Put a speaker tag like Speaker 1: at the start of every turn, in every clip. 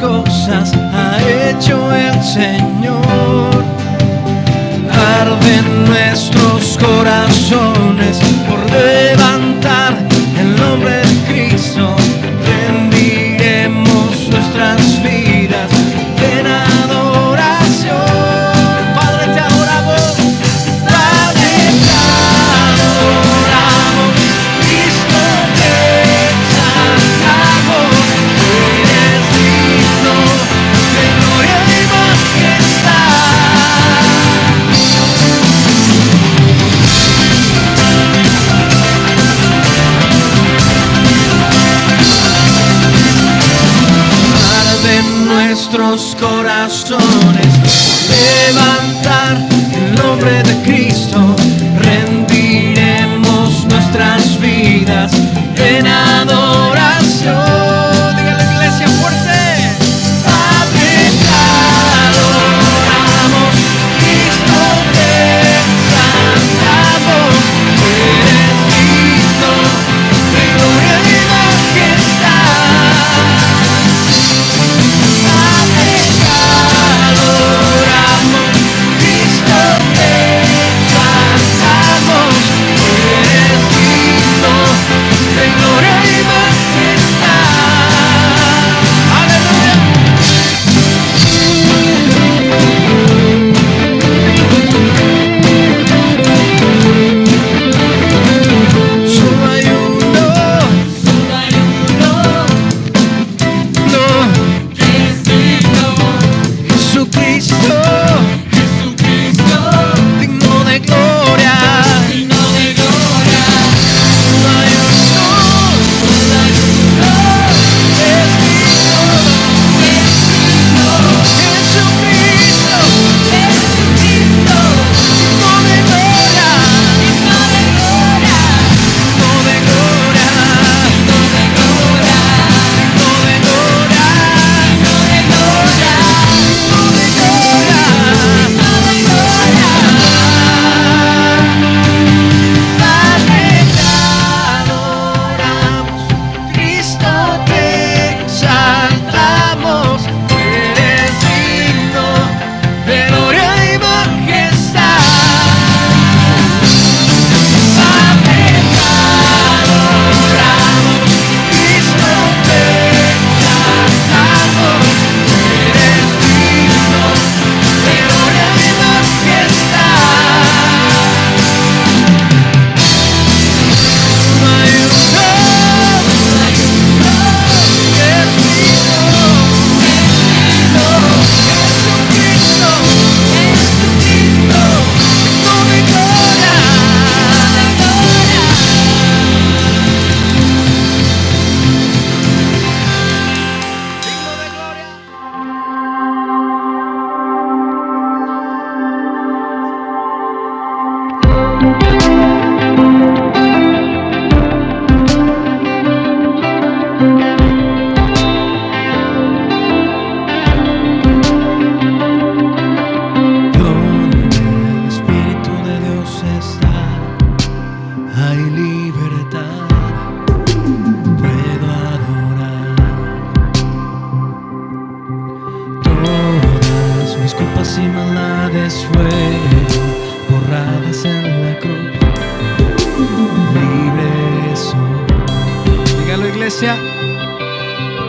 Speaker 1: cosas ha hecho el Señor. Arden nuestros corazones por levantar el nombre de Cristo. Rendiremos nuestras vidas en adoración. Padre, te adoramos. Padre, te adoramos. Cristo, te exaltamos. Eres digno de gloria y nuestros corazones levantar el nombre de Cristo. Rendiremos nuestras vidas en adoración. Diga la iglesia fuerte. Padre, te adoramos. Cristo, te exaltamos. Eres digno de gloria y majestad.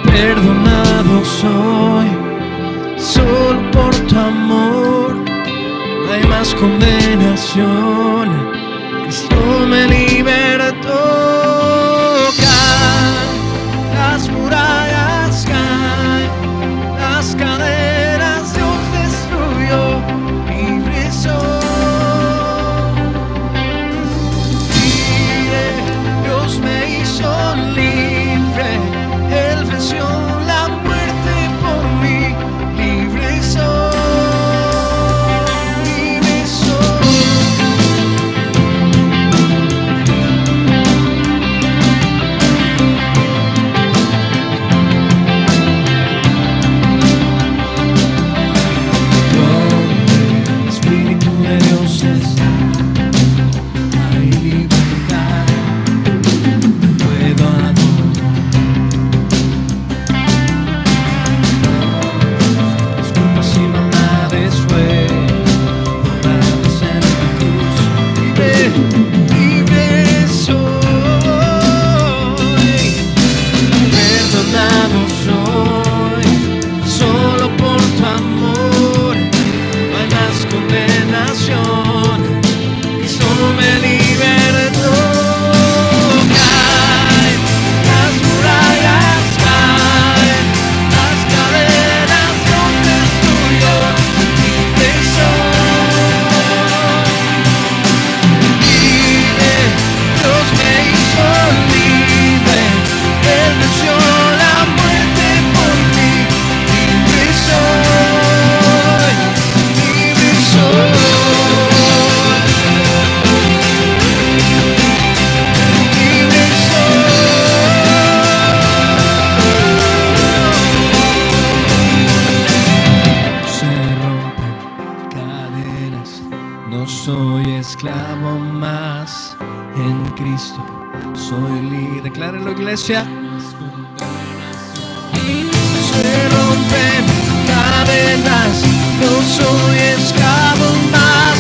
Speaker 1: Perdonado soy, solo por tu amor, no hay más condenación. Cristo me libertó. Caen las murallas, caen las cadenas, Dios destruyó, libre soy. Libre, Dios me hizo libre. Él venció la muerte por mí, libre soy, libre soy. esclavo más. En Cristo soy libre. Declárenlo, iglesia. Se rompen cadenas, no soy esclavo más.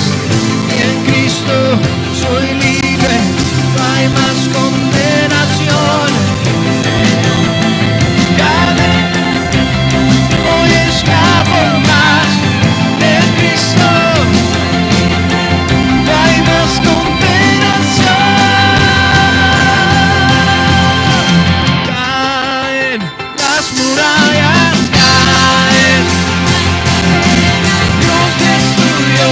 Speaker 1: En Cristo soy libre, no hay más condenación. Cadenas, soy esclavo más. En Cristo no hay más condenación. Caen las murallas, caen. Dios destruyó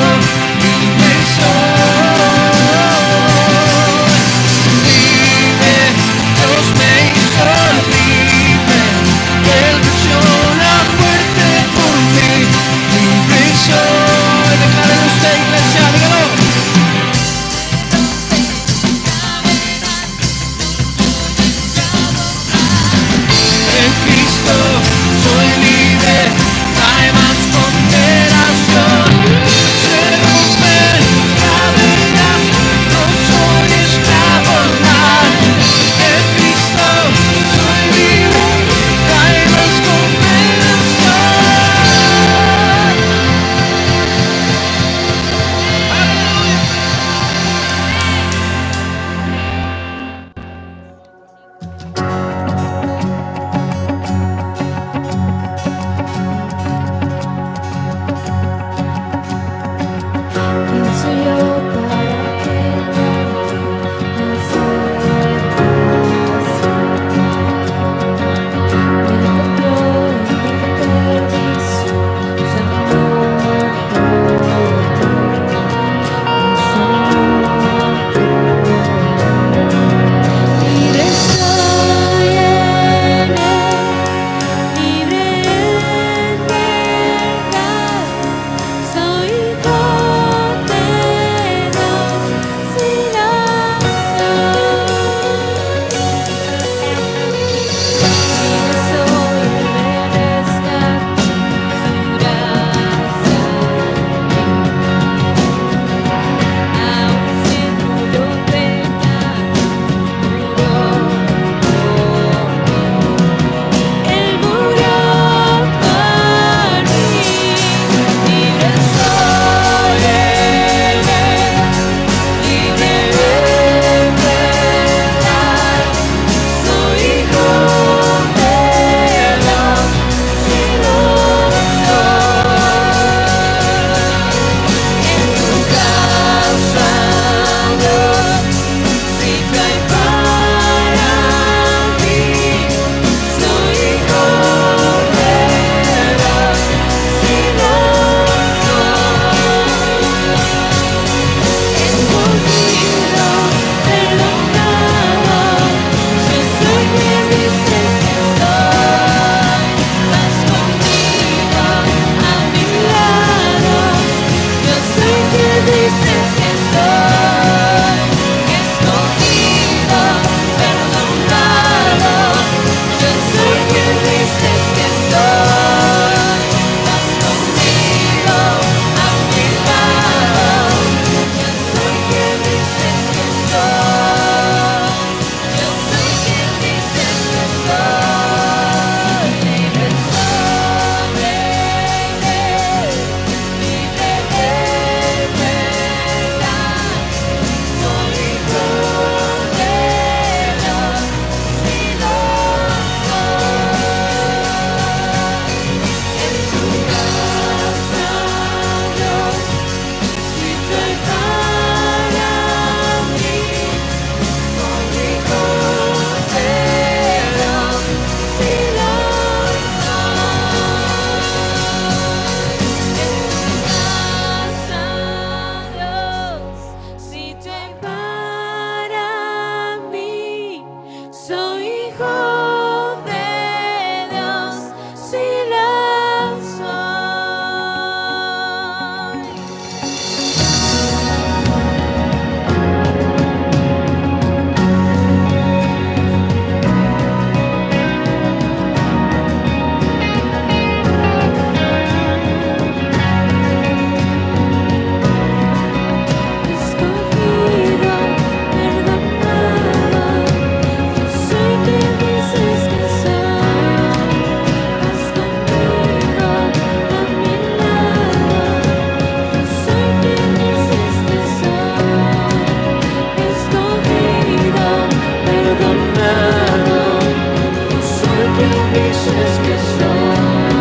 Speaker 1: dices que soy.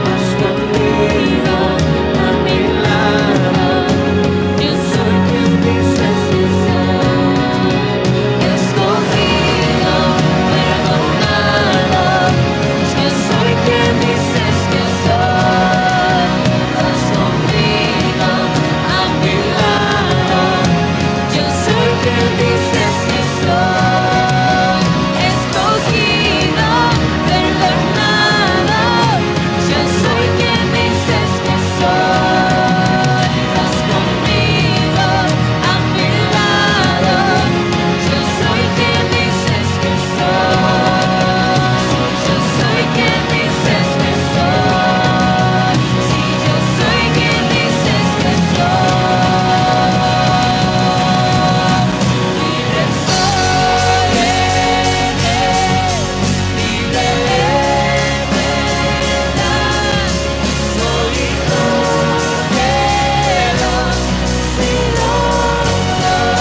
Speaker 1: Vas conmigo a mi lado. Yo soy quien dices que soy. Escogido, perdonado. Yo soy quien dices que soy. Vas conmigo a mi lado. Yo soy quien dices que soy. Escogido, perdonado. Yo soy quien dices que soy. Vas conmigo a mi lado. Yo soy quien dices que soy. Yo soy quien dices que soy. Sí, yo soy quien dices que soy. Libre soy en Él, libre en verdad. Soy hijo de Dios, sí lo soy.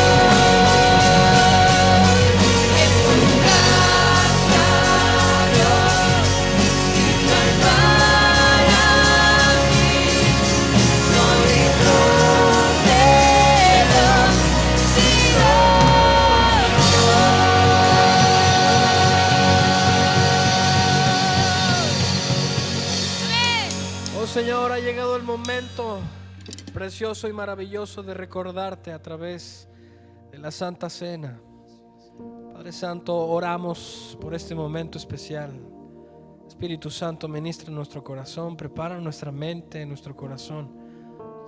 Speaker 1: En tu casa, Dios, no hay para mí. Soy hijo de Dios, sí lo soy.
Speaker 2: Oh Señor, ha llegado el momento precioso y maravilloso de recordarte a través de la Santa Cena. Padre Santo, oramos por este momento especial. Espíritu Santo, ministra nuestro corazón, prepara nuestra mente, nuestro corazón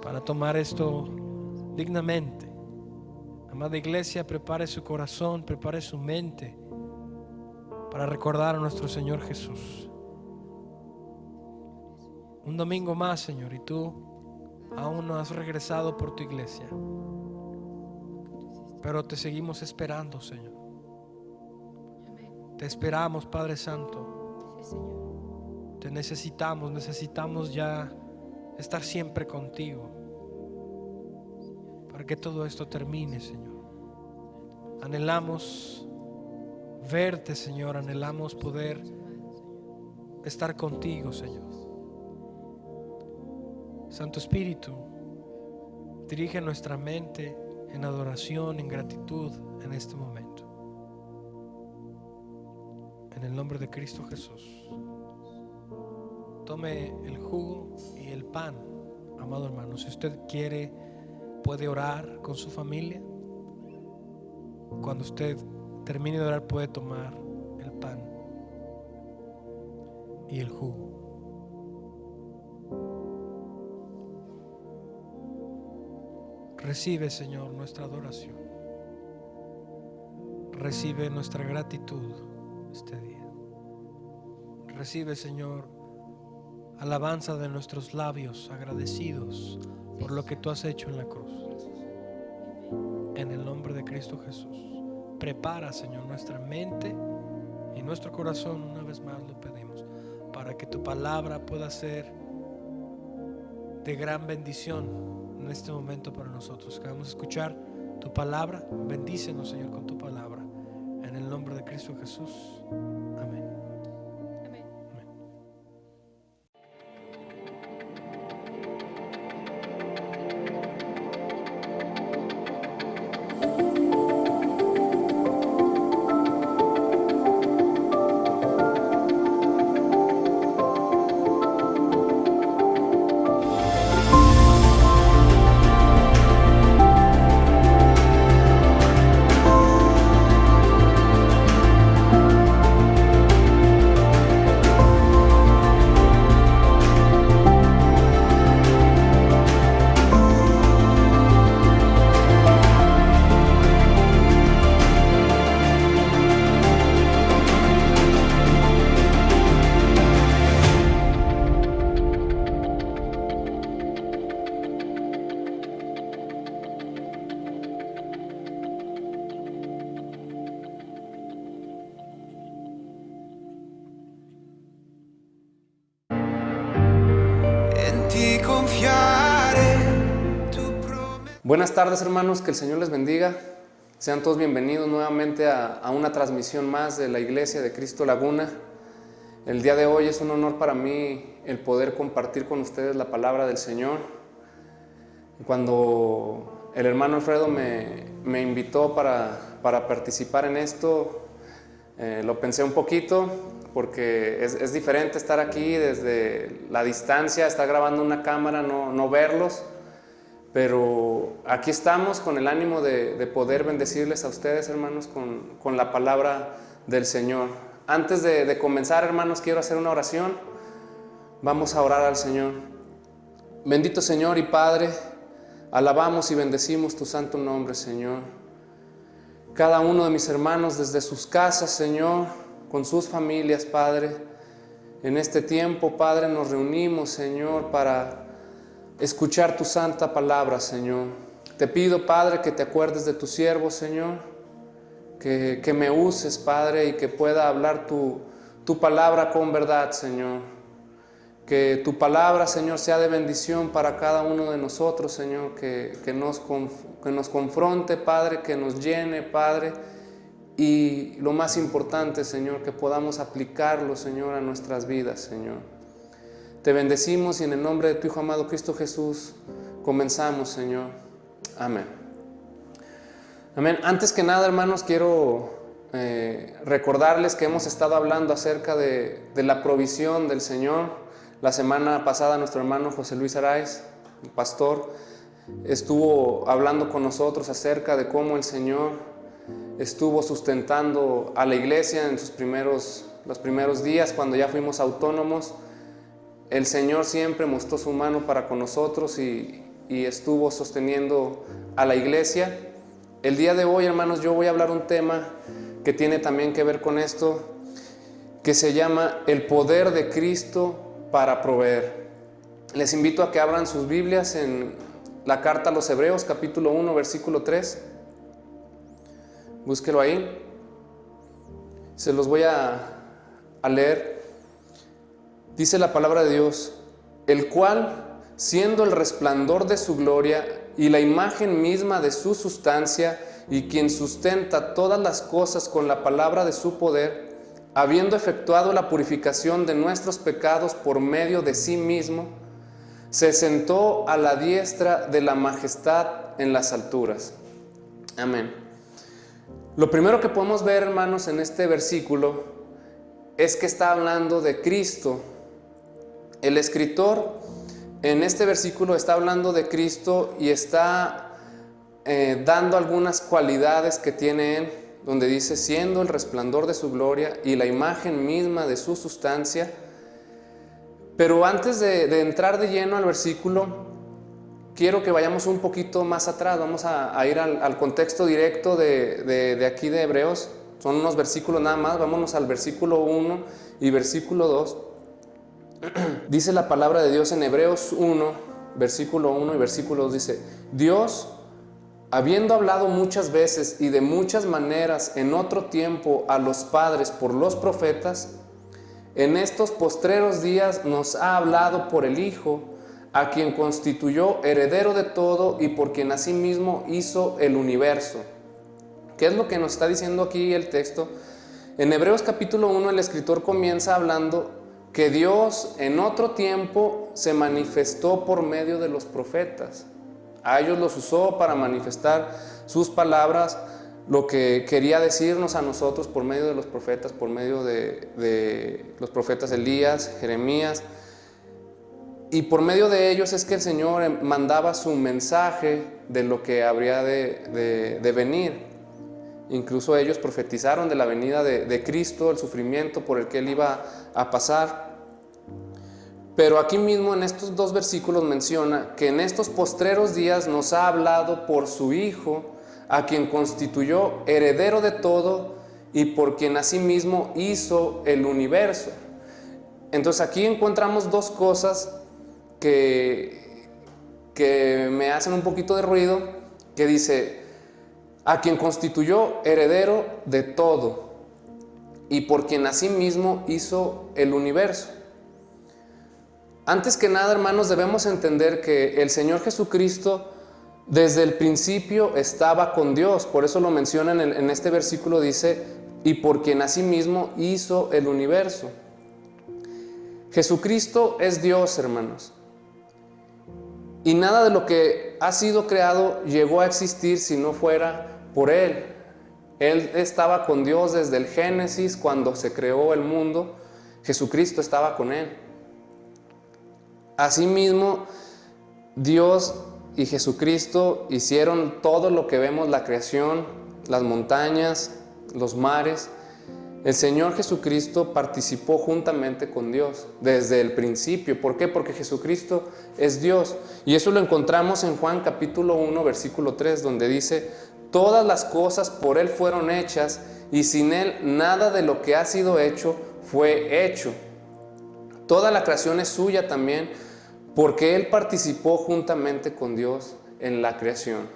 Speaker 2: para tomar esto dignamente. Amada iglesia, prepare su corazón, prepare su mente para recordar a nuestro Señor Jesús. Un domingo más, Señor, y tú aún no has regresado por tu iglesia, pero te seguimos esperando, Señor. Te esperamos, Padre Santo. Te necesitamos ya estar siempre contigo para que todo esto termine, Señor. Anhelamos verte, Señor, anhelamos poder estar contigo, Señor. Santo Espíritu, dirige nuestra mente en adoración, en gratitud en este momento. En el nombre de Cristo Jesús. Tome el jugo y el pan, amado hermano. Si usted quiere, puede orar con su familia. Cuando usted termine de orar, puede tomar el pan y el jugo. Recibe, Señor, nuestra adoración. Recibe nuestra gratitud este día. Recibe, Señor, alabanza de nuestros labios, agradecidos por lo que tú has hecho en la cruz. En el nombre de Cristo Jesús. Prepara, Señor, nuestra mente y nuestro corazón, una vez más lo pedimos, para que tu palabra pueda ser de gran bendición en este momento para nosotros. Queremos escuchar tu palabra. Bendícenos, Señor, con tu palabra. En el nombre de Cristo Jesús. Amén.
Speaker 3: Amén.
Speaker 2: Amén.
Speaker 4: Buenas tardes, hermanos, que el Señor les bendiga. Sean todos bienvenidos nuevamente a una transmisión más de la Iglesia de Cristo Laguna. El día de hoy es un honor para mí el poder compartir con ustedes la palabra del Señor. Cuando el hermano Alfredo me invitó para participar en esto, lo pensé un poquito, porque es diferente estar aquí desde la distancia, estar grabando una cámara, no verlos. Pero aquí estamos con el ánimo de poder bendecirles a ustedes, hermanos, con la palabra del Señor. Antes de comenzar, hermanos, quiero hacer una oración. Vamos a orar al Señor. Bendito Señor y Padre, alabamos y bendecimos tu santo nombre, Señor. Cada uno de mis hermanos desde sus casas, Señor, con sus familias, Padre. En este tiempo, Padre, nos reunimos, Señor, para escuchar tu santa palabra, Señor. Te pido, Padre, que te acuerdes de tu siervo, Señor, que me uses, Padre, y que pueda hablar tu palabra con verdad, Señor. Que tu palabra, Señor, sea de bendición para cada uno de nosotros, Señor, que nos confronte, Padre, que nos llene, Padre, y lo más importante, Señor, que podamos aplicarlo, Señor, a nuestras vidas, Señor. Te bendecimos y en el nombre de tu Hijo amado Cristo Jesús comenzamos, Señor. Amén. Amén. Antes que nada, hermanos, quiero recordarles que hemos estado hablando acerca de la provisión del Señor. La semana pasada nuestro hermano José Luis Araiz, el pastor, estuvo hablando con nosotros acerca de cómo el Señor estuvo sustentando a la iglesia en los primeros días, cuando ya fuimos autónomos. El Señor siempre mostró su mano para con nosotros y estuvo sosteniendo a la iglesia. El día de hoy, hermanos, yo voy a hablar un tema que tiene también que ver con esto, que se llama el poder de Cristo para proveer. Les invito a que abran sus Biblias en la carta a los Hebreos, capítulo 1, versículo 3. Búsquelo ahí. Se los voy a leer. Dice la palabra de Dios: el cual, siendo el resplandor de su gloria y la imagen misma de su sustancia, y quien sustenta todas las cosas con la palabra de su poder, habiendo efectuado la purificación de nuestros pecados por medio de sí mismo, se sentó a la diestra de la majestad en las alturas. Amén. Lo primero que podemos ver, hermanos, en este versículo es que está hablando de Cristo. El escritor en este versículo está hablando de Cristo y está dando algunas cualidades que tiene Él, donde dice, siendo el resplandor de su gloria y la imagen misma de su sustancia. Pero antes de entrar de lleno al versículo, quiero que vayamos un poquito más atrás. Vamos a ir al contexto directo de aquí de Hebreos. Son unos versículos nada más. Vámonos al versículo 1 y versículo 2. Dice la palabra de Dios en Hebreos 1, versículo 1 y versículo 2, dice: Dios, habiendo hablado muchas veces y de muchas maneras en otro tiempo a los padres por los profetas, en estos postreros días nos ha hablado por el Hijo, a quien constituyó heredero de todo y por quien asimismo hizo el universo. ¿Qué es lo que nos está diciendo aquí el texto? En Hebreos capítulo 1 el escritor comienza hablando que Dios en otro tiempo se manifestó por medio de los profetas. A ellos los usó para manifestar sus palabras, lo que quería decirnos a nosotros por medio de los profetas, por medio de los profetas Elías, Jeremías. Y por medio de ellos es que el Señor mandaba su mensaje de lo que habría de venir. Incluso ellos profetizaron de la venida de Cristo, el sufrimiento por el que Él iba a pasar. Pero aquí mismo en estos dos versículos menciona que en estos postreros días nos ha hablado por su Hijo, a quien constituyó heredero de todo y por quien asimismo hizo el universo. Entonces aquí encontramos dos cosas que me hacen un poquito de ruido, que dice: a quien constituyó heredero de todo y por quien asimismo hizo el universo. Antes que nada, hermanos, debemos entender que el Señor Jesucristo desde el principio estaba con Dios. Por eso lo menciona en este versículo, dice: y por quien asimismo hizo el universo. Jesucristo es Dios, hermanos. Y nada de lo que ha sido creado llegó a existir si no fuera por Él. Él estaba con Dios desde el Génesis, cuando se creó el mundo. Jesucristo estaba con Él. Asimismo, Dios y Jesucristo hicieron todo lo que vemos, la creación, las montañas, los mares. El Señor Jesucristo participó juntamente con Dios desde el principio. ¿Por qué? Porque Jesucristo es Dios. Y eso lo encontramos en Juan capítulo 1, versículo 3, donde dice: todas las cosas por Él fueron hechas, y sin Él nada de lo que ha sido hecho fue hecho. Toda la creación es suya también, porque Él participó juntamente con Dios en la creación.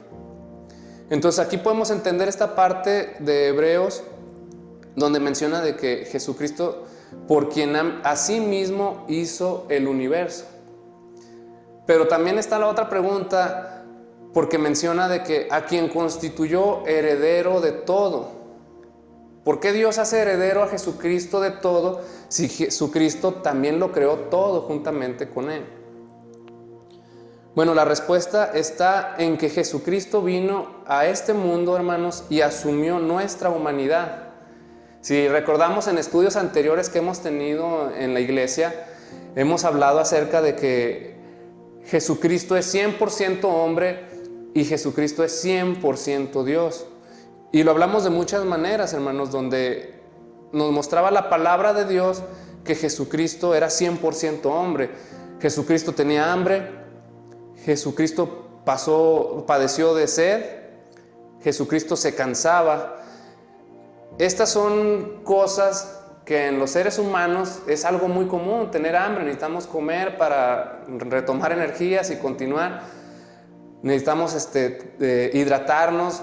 Speaker 4: Entonces aquí podemos entender esta parte de Hebreos, donde menciona de que Jesucristo, por quien a sí mismo hizo el universo. Pero también está la otra pregunta, porque menciona de que a quien constituyó heredero de todo. ¿Por qué Dios hace heredero a Jesucristo de todo si Jesucristo también lo creó todo juntamente con Él? Bueno, la respuesta está en que Jesucristo vino a este mundo, hermanos, y asumió nuestra humanidad. Si recordamos en estudios anteriores que hemos tenido en la iglesia, hemos hablado acerca de que Jesucristo es 100% hombre y Jesucristo es 100% Dios. Y lo hablamos de muchas maneras, hermanos, donde nos mostraba la palabra de Dios que Jesucristo era 100% hombre. Jesucristo tenía hambre, Jesucristo padeció de sed, Jesucristo se cansaba. Estas son cosas que en los seres humanos es algo muy común, tener hambre, necesitamos comer para retomar energías y continuar, necesitamos hidratarnos,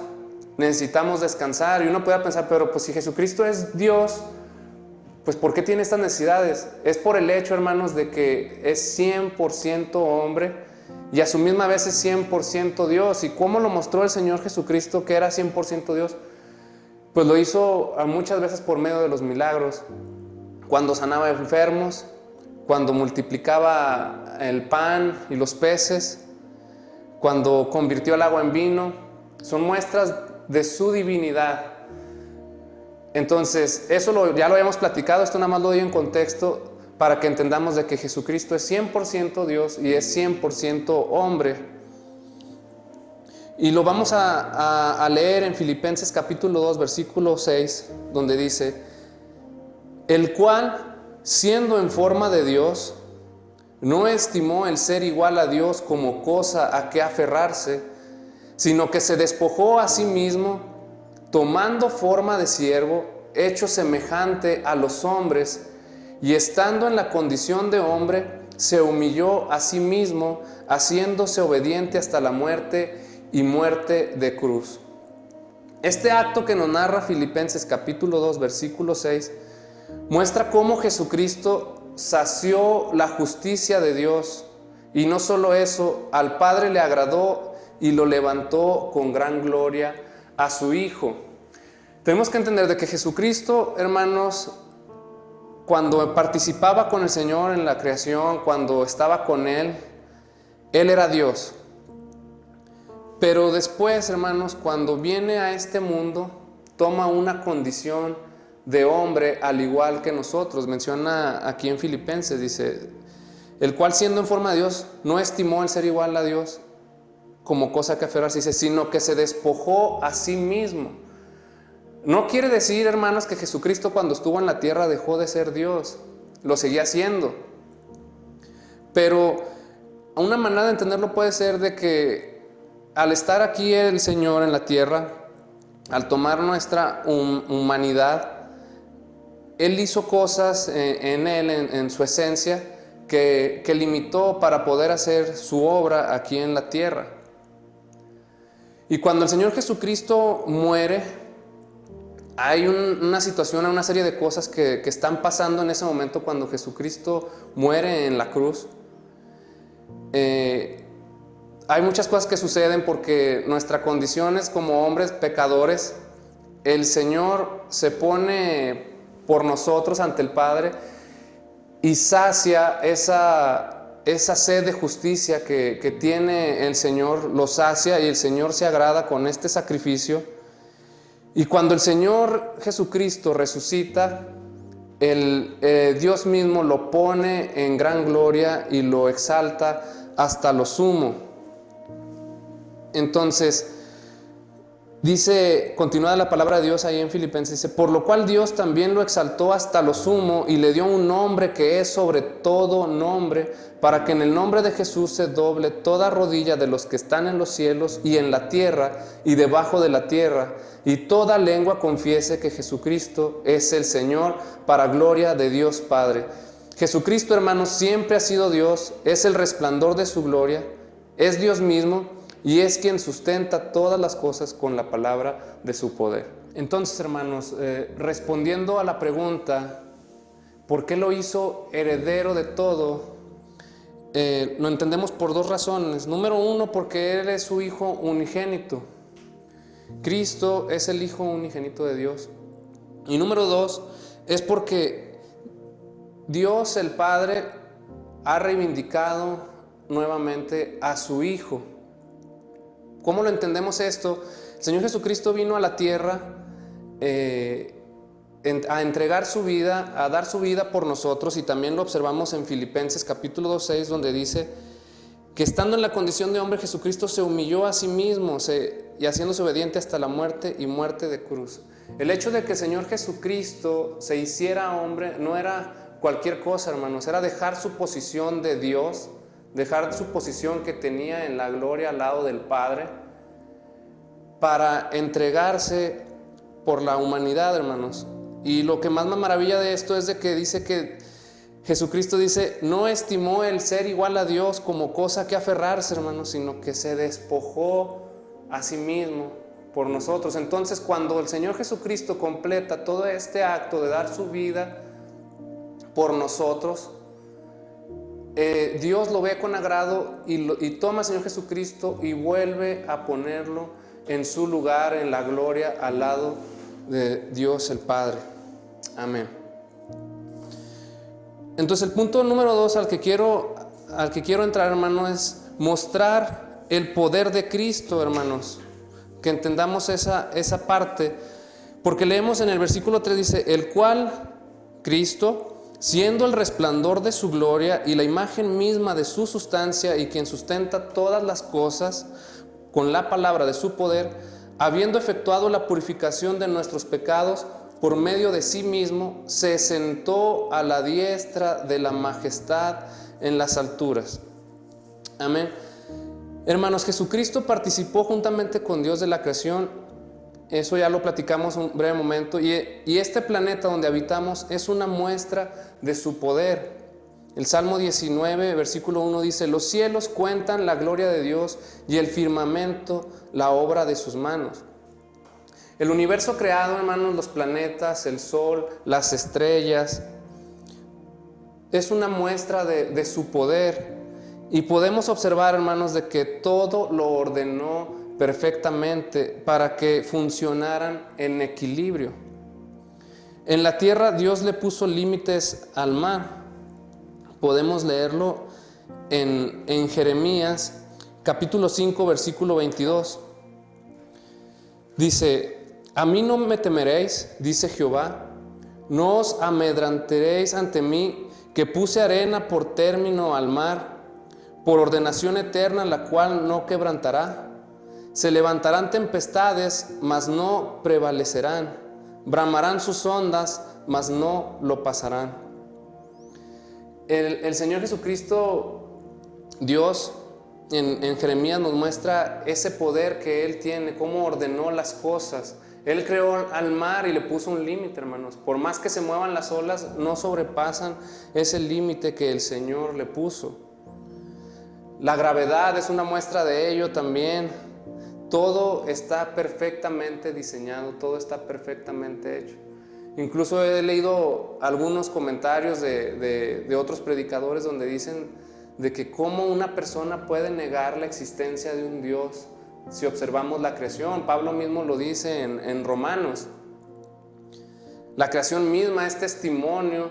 Speaker 4: necesitamos descansar. Y uno puede pensar, pero pues si Jesucristo es Dios, pues ¿por qué tiene estas necesidades? Es por el hecho, hermanos, de que es 100% hombre y a su misma vez es 100% Dios. ¿Y cómo lo mostró el Señor Jesucristo que era 100% Dios? Pues lo hizo muchas veces por medio de los milagros, cuando sanaba enfermos, cuando multiplicaba el pan y los peces, cuando convirtió el agua en vino. Son muestras de su divinidad. Entonces, eso ya lo habíamos platicado, esto nada más lo doy en contexto para que entendamos de que Jesucristo es 100% Dios y es 100% hombre. Y lo vamos a leer en Filipenses capítulo 2, versículo 6, donde dice: el cual, siendo en forma de Dios, no estimó el ser igual a Dios como cosa a que aferrarse, sino que se despojó a sí mismo, tomando forma de siervo, hecho semejante a los hombres, y estando en la condición de hombre, se humilló a sí mismo, haciéndose obediente hasta la muerte y muerte de cruz. Este acto que nos narra Filipenses capítulo 2, versículo 6, muestra cómo Jesucristo sació la justicia de Dios, y no solo eso, al Padre le agradó y lo levantó con gran gloria a su Hijo. Tenemos que entender de que Jesucristo, hermanos, cuando participaba con el Señor en la creación, cuando estaba con Él era Dios. Pero después, hermanos, cuando viene a este mundo, toma una condición de hombre al igual que nosotros. Menciona aquí en Filipenses, dice: el cual, siendo en forma de Dios, no estimó el ser igual a Dios como cosa que aferrarse, dice, sino que se despojó a sí mismo. No quiere decir, hermanos, que Jesucristo cuando estuvo en la tierra dejó de ser Dios. Lo seguía siendo. Pero una manera de entenderlo puede ser de que al estar aquí el Señor en la tierra, al tomar nuestra humanidad, Él hizo cosas en Él, en su esencia, que limitó para poder hacer su obra aquí en la tierra. Y cuando el Señor Jesucristo muere, hay una situación, una serie de cosas que están pasando en ese momento cuando Jesucristo muere en la cruz. Hay muchas cosas que suceden porque nuestra condición es como hombres pecadores. El Señor se pone por nosotros ante el Padre y sacia esa sed de justicia que tiene el Señor, lo sacia y el Señor se agrada con este sacrificio. Y cuando el Señor Jesucristo resucita, Dios mismo lo pone en gran gloria y lo exalta hasta lo sumo. Entonces, continúa la palabra de Dios ahí en Filipenses, dice, por lo cual Dios también lo exaltó hasta lo sumo y le dio un nombre que es sobre todo nombre, para que en el nombre de Jesús se doble toda rodilla de los que están en los cielos y en la tierra y debajo de la tierra, y toda lengua confiese que Jesucristo es el Señor, para gloria de Dios Padre. Jesucristo, hermanos, siempre ha sido Dios, es el resplandor de su gloria, es Dios mismo, y es quien sustenta todas las cosas con la palabra de su poder. Entonces, hermanos, respondiendo a la pregunta, ¿por qué lo hizo heredero de todo? Lo entendemos por dos razones. Número uno, porque Él es su Hijo unigénito. Cristo es el Hijo unigénito de Dios. Y número dos, es porque Dios el Padre ha reivindicado nuevamente a su Hijo. ¿Cómo lo entendemos esto? El Señor Jesucristo vino a la tierra a entregar su vida, a dar su vida por nosotros, y también lo observamos en Filipenses capítulo 2:6, donde dice que estando en la condición de hombre, Jesucristo se humilló a sí mismo y haciéndose obediente hasta la muerte y muerte de cruz. El hecho de que el Señor Jesucristo se hiciera hombre no era cualquier cosa, hermanos, era dejar su posición de Dios, dejar su posición que tenía en la gloria al lado del Padre, para entregarse por la humanidad, hermanos. Y lo que más me maravilla de esto es de que dice que Jesucristo dice, no estimó el ser igual a Dios como cosa que aferrarse, hermanos, sino que se despojó a sí mismo por nosotros. Entonces, cuando el Señor Jesucristo completa todo este acto de dar su vida por nosotros, Dios lo ve con agrado y toma al Señor Jesucristo y vuelve a ponerlo en su lugar, en la gloria, al lado de Dios el Padre. Amén. Entonces, el punto número 2 al que quiero entrar, hermano, es mostrar el poder de Cristo, hermanos. Que entendamos esa parte, porque leemos en el versículo 3, dice, el cual, Cristo, siendo el resplandor de su gloria y la imagen misma de su sustancia, y quien sustenta todas las cosas con la palabra de su poder, habiendo efectuado la purificación de nuestros pecados por medio de sí mismo, se sentó a la diestra de la majestad en las alturas. Amén. Hermanos, Jesucristo participó juntamente con Dios de la creación. Eso ya lo platicamos un breve momento. Y este planeta donde habitamos es una muestra de su poder. El Salmo 19, versículo 1 dice, los cielos cuentan la gloria de Dios y el firmamento la obra de sus manos. El universo creado, hermanos, los planetas, el sol, las estrellas, es una muestra de su poder. Y podemos observar, hermanos, de que todo lo ordenó perfectamente para que funcionaran en equilibrio. En la tierra Dios le puso límites al mar. Podemos leerlo en Jeremías capítulo 5 versículo 22. Dice, a mí no me temeréis, dice Jehová, no os amedrantaréis ante mí, que puse arena por término al mar, por ordenación eterna, la cual no quebrantará. Se levantarán tempestades, mas no prevalecerán. Bramarán sus ondas, mas no lo pasarán. El Señor Jesucristo, Dios, en Jeremías nos muestra ese poder que Él tiene, cómo ordenó las cosas. Él creó al mar y le puso un límite, hermanos. Por más que se muevan las olas, no sobrepasan ese límite que el Señor le puso. La gravedad es una muestra de ello también. Todo está perfectamente diseñado, todo está perfectamente hecho. Incluso he leído algunos comentarios de otros predicadores donde dicen de que cómo una persona puede negar la existencia de un Dios si observamos la creación. Pablo mismo lo dice en Romanos. La creación misma es testimonio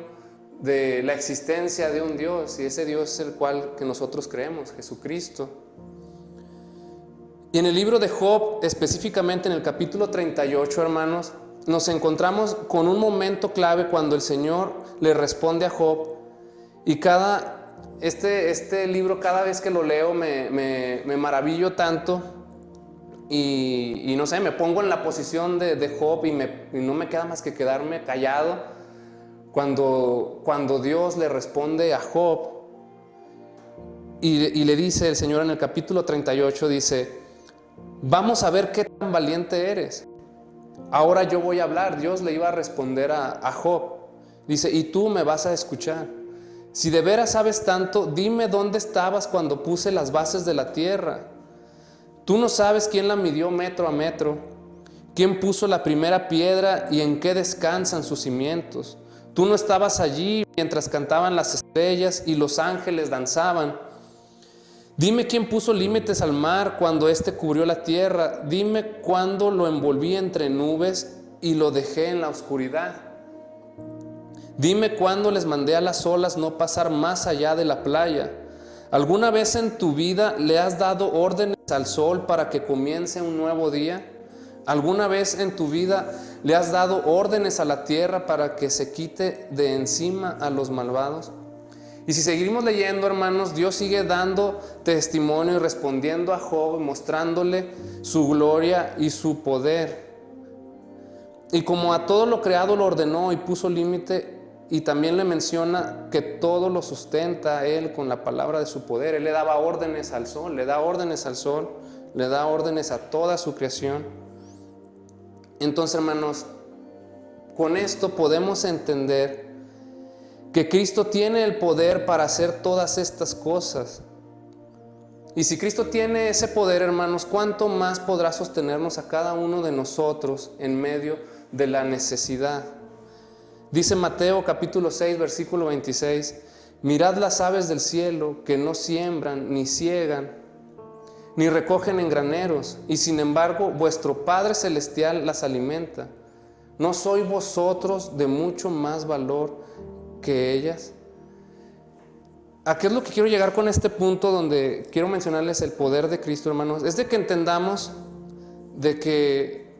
Speaker 4: de la existencia de un Dios, y ese Dios es el cual que nosotros creemos, Jesucristo. Y en el libro de Job, específicamente en el capítulo 38, hermanos, nos encontramos con un momento clave cuando el Señor le responde a Job. Y este libro, cada vez que lo leo me maravillo tanto, y no sé, me pongo en la posición de Job, y no me queda más que quedarme callado cuando Dios le responde a Job. Y le dice el Señor en el capítulo 38, dice: vamos a ver qué tan valiente eres. Ahora yo voy a hablar. Dios le iba a responder a Job. Dice: y tú me vas a escuchar. Si de veras sabes tanto, dime dónde estabas cuando puse las bases de la tierra. Tú no sabes quién la midió metro a metro, quién puso la primera piedra y en qué descansan sus cimientos. Tú no estabas allí mientras cantaban las estrellas y los ángeles danzaban. Dime quién puso límites al mar cuando éste cubrió la tierra. Dime cuándo lo envolví entre nubes y lo dejé en la oscuridad. Dime cuándo les mandé a las olas no pasar más allá de la playa. ¿Alguna vez en tu vida le has dado órdenes al sol para que comience un nuevo día? ¿Alguna vez en tu vida le has dado órdenes a la tierra para que se quite de encima a los malvados? Y si seguimos leyendo, hermanos, Dios sigue dando testimonio y respondiendo a Job, mostrándole su gloria y su poder. Y como a todo lo creado lo ordenó y puso límite, y también le menciona que todo lo sustenta a Él con la palabra de su poder. Él le daba órdenes al sol, le da órdenes al sol, le da órdenes a toda su creación. Entonces, hermanos, con esto podemos entender que Cristo tiene el poder para hacer todas estas cosas. Y si Cristo tiene ese poder, hermanos, ¿cuánto más podrá sostenernos a cada uno de nosotros en medio de la necesidad? Dice Mateo capítulo 6, versículo 26: mirad las aves del cielo, que no siembran, ni siegan, ni recogen en graneros, y sin embargo vuestro Padre Celestial las alimenta. ¿No sois vosotros de mucho más valor que ellas? ¿A qué es lo que quiero llegar con este punto donde quiero mencionarles el poder de Cristo, hermanos? Es de que entendamos, de que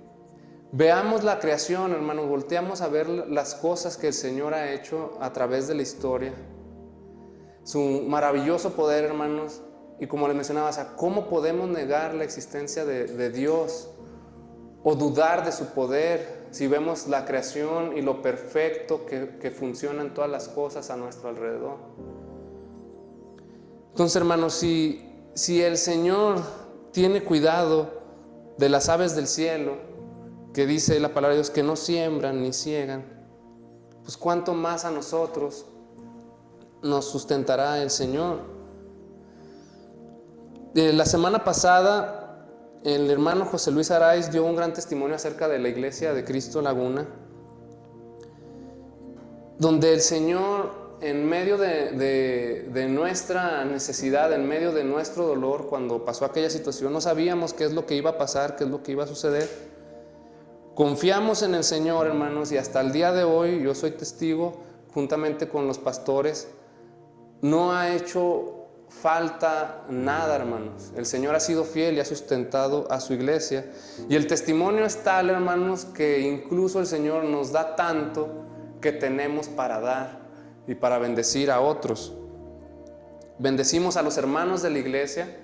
Speaker 4: veamos la creación, hermanos, volteamos a ver las cosas que el Señor ha hecho a través de la historia, su maravilloso poder, hermanos. Y como les mencionaba, o sea, ¿cómo podemos negar la existencia de Dios o dudar de su poder si vemos la creación y lo perfecto que funcionan todas las cosas a nuestro alrededor? Entonces, hermanos, si el Señor tiene cuidado de las aves del cielo, que dice la palabra de Dios que no siembran ni siegan, pues cuánto más a nosotros nos sustentará el Señor. La semana pasada el hermano José Luis Araiz dio un gran testimonio acerca de la iglesia de Cristo Laguna, donde el Señor, en medio de nuestra necesidad, en medio de nuestro dolor, cuando pasó aquella situación, no sabíamos qué es lo que iba a pasar, qué es lo que iba a suceder. Confiamos en el Señor, hermanos, y hasta el día de hoy, yo soy testigo, juntamente con los pastores, no ha hecho falta nada, hermanos. El Señor ha sido fiel y ha sustentado a su iglesia. Y el testimonio es tal, hermanos, que incluso el Señor nos da tanto que tenemos para dar y para bendecir a otros. Bendecimos a los hermanos de la iglesia,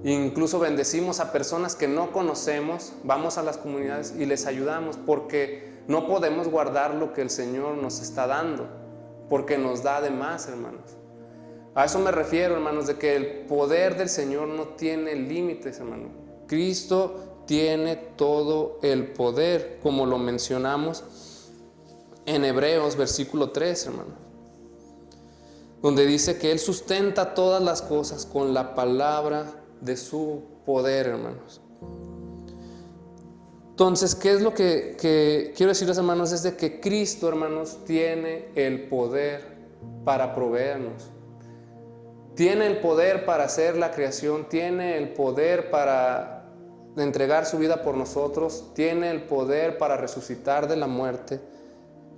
Speaker 4: incluso bendecimos a personas que no conocemos, vamos a las comunidades y les ayudamos, porque no podemos guardar lo que el Señor nos está dando, porque nos da de más, hermanos. A eso me refiero, hermanos, de que el poder del Señor no tiene límites, hermanos. Cristo tiene todo el poder, como lo mencionamos en Hebreos versículo 3, hermano, donde dice que Él sustenta todas las cosas con la palabra de su poder, hermanos. Entonces, ¿qué es lo que quiero decirles, hermanos? Es de que Cristo, hermanos, tiene el poder para proveernos. Tiene el poder para hacer la creación, tiene el poder para entregar su vida por nosotros, tiene el poder para resucitar de la muerte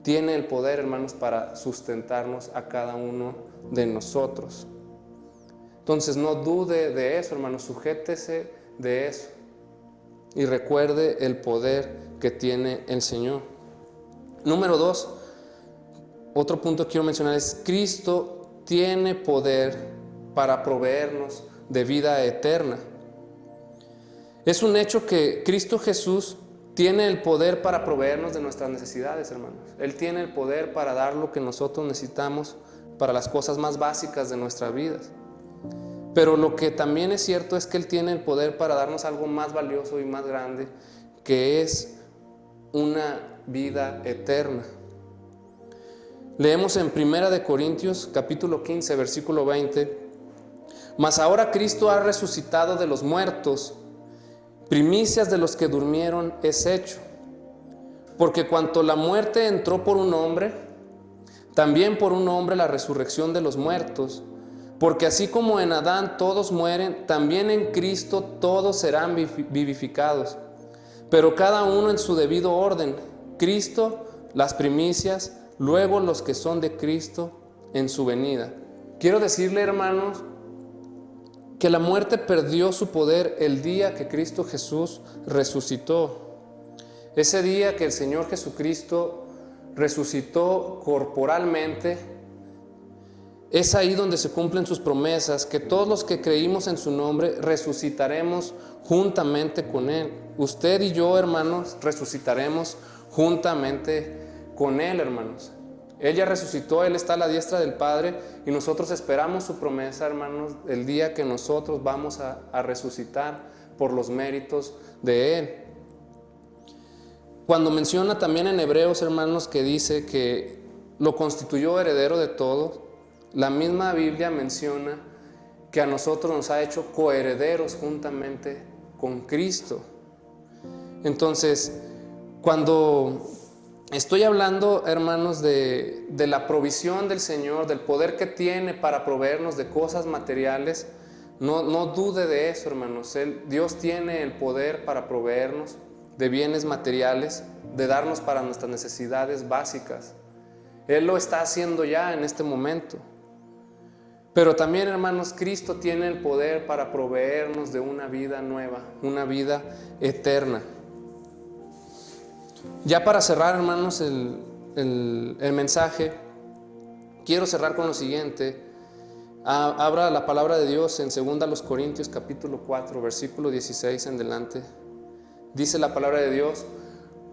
Speaker 4: tiene el poder, hermanos, para sustentarnos a cada uno de nosotros. Entonces no dude de eso, hermanos, sujétese de eso y recuerde el poder que tiene el Señor. Número 2, otro punto que quiero mencionar es: Cristo tiene poder para proveernos de vida eterna. Es un hecho que Cristo Jesús tiene el poder para proveernos de nuestras necesidades, hermanos. Él tiene el poder para dar lo que nosotros necesitamos para las cosas más básicas de nuestras vidas. Pero lo que también es cierto es que Él tiene el poder para darnos algo más valioso y más grande, que es una vida eterna. Leemos en 1 Corintios capítulo 15, versículo 20: Mas ahora Cristo ha resucitado de los muertos, primicias de los que durmieron es hecho. Porque cuanto la muerte entró por un hombre, también por un hombre la resurrección de los muertos. Porque así como en Adán todos mueren, también en Cristo todos serán vivificados. Pero cada uno en su debido orden: Cristo las primicias, luego los que son de Cristo en su venida. Quiero decirle, hermanos, que la muerte perdió su poder el día que Cristo Jesús resucitó. Ese día que el Señor Jesucristo resucitó corporalmente, es ahí donde se cumplen sus promesas, que todos los que creímos en su nombre resucitaremos juntamente con Él. Usted y yo, hermanos, resucitaremos juntamente con Él, hermanos. Él ya resucitó, Él está a la diestra del Padre y nosotros esperamos su promesa, hermanos, el día que nosotros vamos a resucitar por los méritos de Él. Cuando menciona también en Hebreos, hermanos, que dice que lo constituyó heredero de todo, la misma Biblia menciona que a nosotros nos ha hecho coherederos juntamente con Cristo. Entonces, cuando estoy hablando, hermanos, de la provisión del Señor, del poder que tiene para proveernos de cosas materiales, no dude de eso, hermanos. Dios tiene el poder para proveernos de bienes materiales, de darnos para nuestras necesidades básicas. Él lo está haciendo ya en este momento. Pero también, hermanos, Cristo tiene el poder para proveernos de una vida nueva, una vida eterna. Ya para cerrar, hermanos, el mensaje, quiero cerrar con lo siguiente. Abra la palabra de Dios en 2 Corintios capítulo 4, versículo 16 en adelante. Dice la palabra de Dios: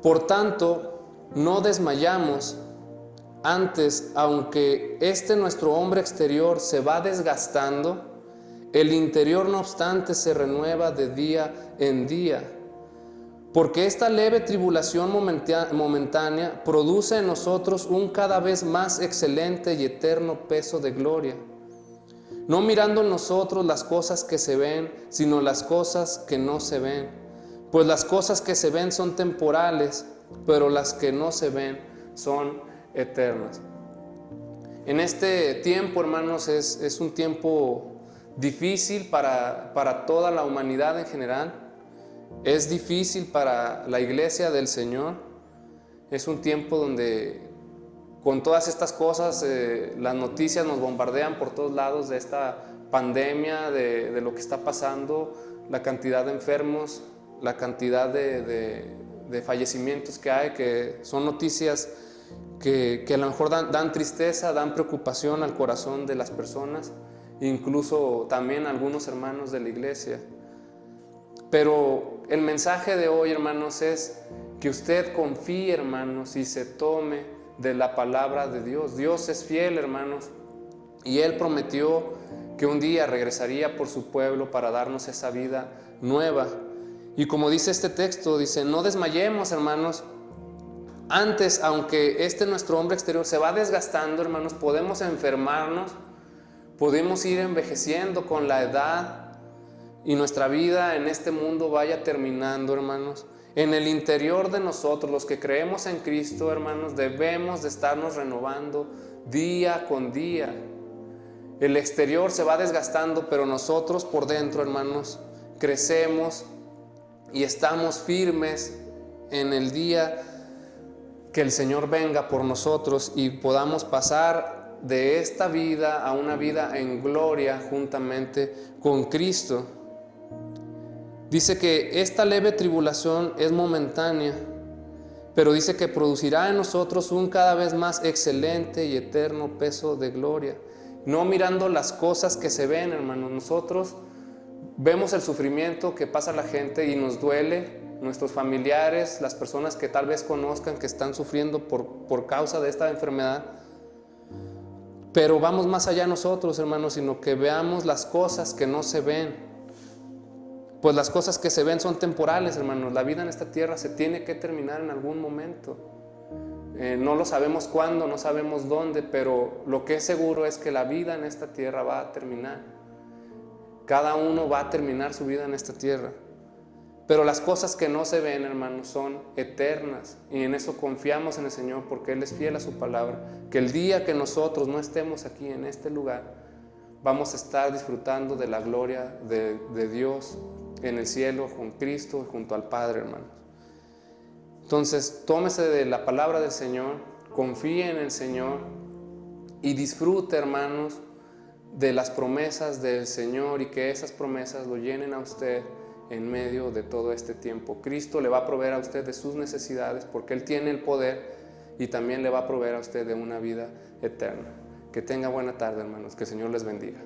Speaker 4: Por tanto, no desmayamos. Antes, aunque nuestro hombre exterior se va desgastando, el interior no obstante se renueva de día en día. Porque esta leve tribulación momentánea produce en nosotros un cada vez más excelente y eterno peso de gloria. No mirando en nosotros las cosas que se ven, sino las cosas que no se ven. Pues las cosas que se ven son temporales, pero las que no se ven son eternas. En este tiempo, hermanos, es un tiempo difícil para toda la humanidad en general. Es difícil para la iglesia del Señor. Es un tiempo donde con todas estas cosas las noticias nos bombardean por todos lados de esta pandemia, de lo que está pasando, la cantidad de enfermos, la cantidad de fallecimientos que hay, que son noticias que a lo mejor dan tristeza, dan preocupación al corazón de las personas, incluso también a algunos hermanos de la iglesia. Pero el mensaje de hoy, hermanos, es que usted confíe, hermanos, y se tome de la palabra de Dios. Dios es fiel, hermanos, y Él prometió que un día regresaría por su pueblo para darnos esa vida nueva. Y como dice este texto, dice: no desmayemos, hermanos. Antes, aunque nuestro hombre exterior se va desgastando, hermanos, podemos enfermarnos, podemos ir envejeciendo con la edad y nuestra vida en este mundo vaya terminando, hermanos. En el interior de nosotros, los que creemos en Cristo, hermanos, debemos de estarnos renovando día con día. El exterior se va desgastando, pero nosotros por dentro, hermanos, crecemos y estamos firmes en el día que el Señor venga por nosotros y podamos pasar de esta vida a una vida en gloria juntamente con Cristo. Dice que esta leve tribulación es momentánea, pero dice que producirá en nosotros un cada vez más excelente y eterno peso de gloria. No mirando las cosas que se ven, hermanos. Nosotros vemos el sufrimiento que pasa la gente y nos duele, nuestros familiares, las personas que tal vez conozcan que están sufriendo por causa de esta enfermedad. Pero vamos más allá nosotros, hermanos, sino que veamos las cosas que no se ven. Pues las cosas que se ven son temporales, hermanos. La vida en esta tierra se tiene que terminar en algún momento. No lo sabemos cuándo, no sabemos dónde, pero lo que es seguro es que la vida en esta tierra va a terminar. Cada uno va a terminar su vida en esta tierra. Pero las cosas que no se ven, hermanos, son eternas. Y en eso confiamos en el Señor porque Él es fiel a su palabra. Que el día que nosotros no estemos aquí en este lugar, vamos a estar disfrutando de la gloria de Dios en el cielo, con Cristo, junto al Padre, hermanos. Entonces, tómese de la palabra del Señor, confíe en el Señor y disfrute, hermanos, de las promesas del Señor y que esas promesas lo llenen a usted en medio de todo este tiempo. Cristo le va a proveer a usted de sus necesidades porque Él tiene el poder y también le va a proveer a usted de una vida eterna. Que tenga buena tarde, hermanos. Que el Señor les bendiga.